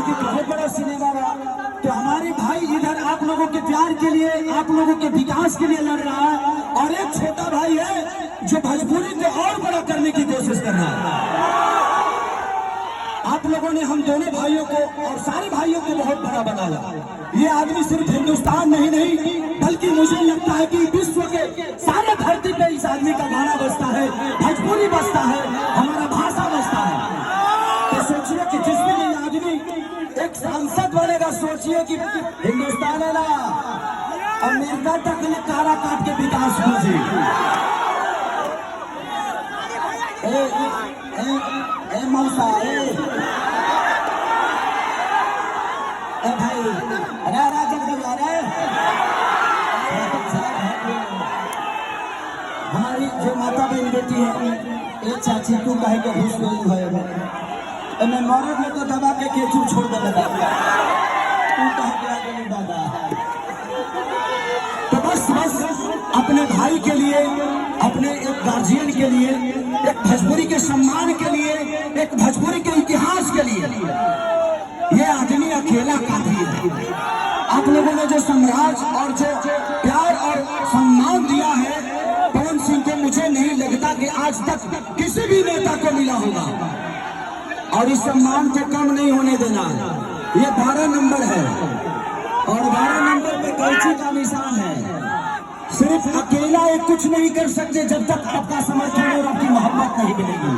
की बहुत बड़ा सिनेमा रहा। तो हमारे भाई इधर आप लोगों के प्यार के लिए, आप लोगों के विकास के लिए लड़ रहा है, और एक छोटा भाई है जो भोजपुरी को और बड़ा करने की कोशिश कर रहा है। आप लोगों ने हम दोनों भाइयों को और सारे भाइयों को बहुत बड़ा बनाया। ये आदमी सिर्फ हिंदुस्तान नहीं बल्कि मुझे लगता है कि विश्व के सारे धरती पे इस आदमी का गाना बजता है, भोजपुरी बजता है, हमारा भाषा बजता है। तो सोचिए कि जिस दिन ये आदमी एक सांसद बनेगा, सोचिए कि हिंदुस्तान है ना, अमेरिका तक ने कारा काट के विकास खोजे। ए मौसा, भाई हमारी जो माता बहन बेटी है, एक चाची तू कहे के घुस गई है, मैं मरद में तो दबा के केचू छोड़ दे लगा, तू कहे के आगे दादा। तो बस अपने भाई के लिए, अपने एक गार्जियन के लिए, एक भोजपुरी के सम्मान के लिए, एक भोजपुरी के इतिहास के लिए ये आदमी अकेला काफी है। आप लोगों ने जो साम्राज्य और जो प्यार और सम्मान दिया है पवन सिंह को, मुझे नहीं लगता कि आज तक किसी भी नेता को मिला होगा, और इस सम्मान को कम नहीं होने देना। ये 12 नंबर है, और 12 नंबर पे कैंची का निशान है। सिर्फ अकेला ये कुछ नहीं कर सकते जब तक आपका समर्थन और आपकी मोहब्बत नहीं मिलेगी।